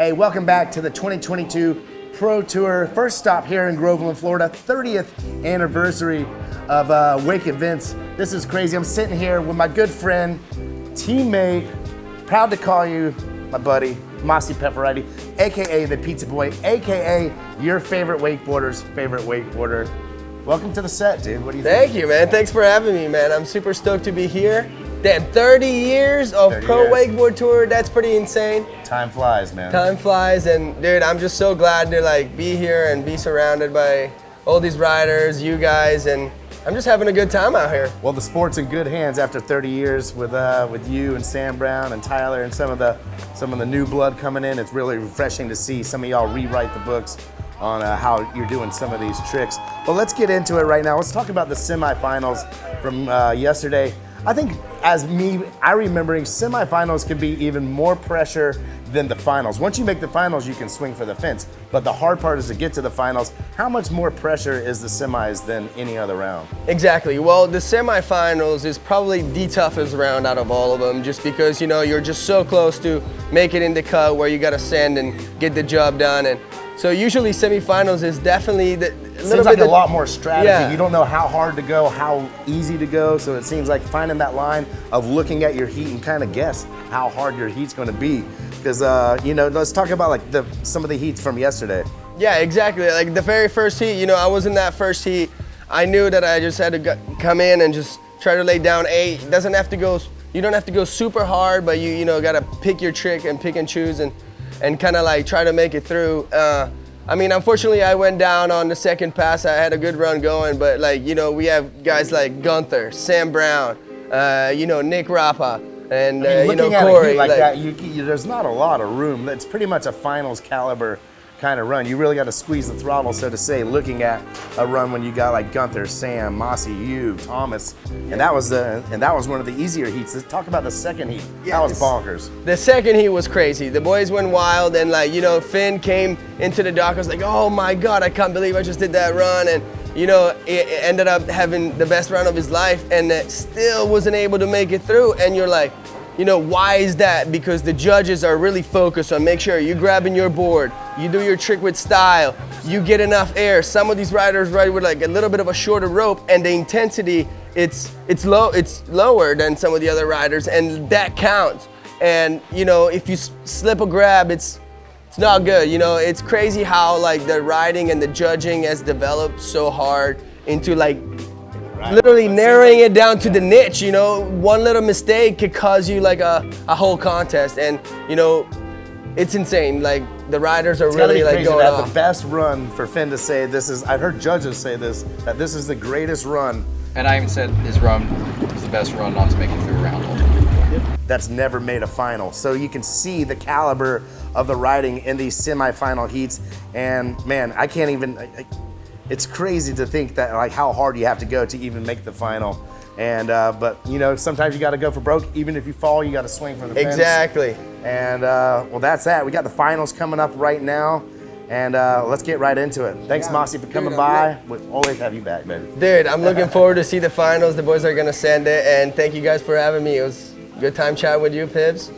Hey, welcome back to the 2022 Pro Tour. First stop here in Groveland, Florida, 30th anniversary of Wake Events. This is crazy. I'm sitting here with my good friend, teammate, proud to call you my buddy, Massi Piffaretti, AKA the Pizza Boy, AKA your favorite wakeboarder's favorite wakeboarder. Welcome to the set, dude. What do you think? Thank you, man. Thanks for having me, man. I'm super stoked to be here. Damn, 30 years of 30 Pro years. Wakeboard Tour. That's pretty insane. Time flies, man. Time flies, and dude, I'm just so glad to like be here and be surrounded by all these riders, you guys, and I'm just having a good time out here. Well, the sport's in good hands after 30 years with you and Sam Brown and Tyler and some of the new blood coming in. It's really refreshing to see some of y'all rewrite the books on how you're doing some of these tricks. But let's get into it right now. Let's talk about the semifinals from yesterday. I think I remembering semifinals can be even more pressure than the finals. Once you make the finals, you can swing for the fence. But the hard part is to get to the finals. How much more pressure is the semis than any other round? Exactly. Well, the semifinals is probably the toughest round out of all of them, just because you're just so close to make it in the cut where you got to send and get the job done. And so usually semifinals is definitely Seems like a lot more strategy. Yeah. You don't know how hard to go, how easy to go. So it seems like finding that line of looking at your heat and kind of guess how hard your heat's going to be. Because let's talk about like some of the heats from yesterday. Yeah, exactly. Like the very first heat, I was in that first heat. I knew that I just had to come in and just try to lay down eight. It doesn't have to go. You don't have to go super hard, but you got to pick your trick and pick and choose and kind of like try to make it through. Unfortunately, I went down on the second pass. I had a good run going, but we have guys like Gunther, Sam Brown, Nick Rappa, and looking at Corey. A heat like that, there's not a lot of room. It's pretty much a finals caliber kind of run. You really got to squeeze the throttle, so to say, looking at a run when you got like Gunther, Sam, Massi, you, Thomas, and that was one of the easier heats. Let's talk about the second heat. Yeah, that was bonkers. The second heat was crazy. The boys went wild, and Finn came into the dock. I was like, oh my God, I can't believe I just did that run, and it ended up having the best run of his life, and still wasn't able to make it through. And you're like, why is that? Because the judges are really focused on make sure you're grabbing your board, you do your trick with style, you get enough air. Some of these riders ride with like a little bit of a shorter rope, and the intensity it's lower than some of the other riders, and that counts. And if you slip a grab, it's not good. It's crazy how like the riding and the judging has developed so hard into like literally narrowing it down to the niche. One little mistake could cause you like a whole contest, and it's insane. Like the riders are really like going off. The best run for Finn to say this is. I've heard judges say this, that this is the greatest run. And I even said his run was the best run not to make it through a round ultimately. That's never made a final. So you can see the caliber of the riding in these semifinal heats, and man, I can't even. It's crazy to think that like how hard you have to go to even make the final. And but sometimes you got to go for broke. Even if you fall, you got to swing for the fence. Exactly. And well, that's that. We got the finals coming up right now, and let's get right into it. Thanks, Massi, for coming by. We'll always have you back, baby. Dude, I'm looking forward to see the finals. The boys are gonna send it, and thank you guys for having me. It was a good time chatting with you, Pibbs.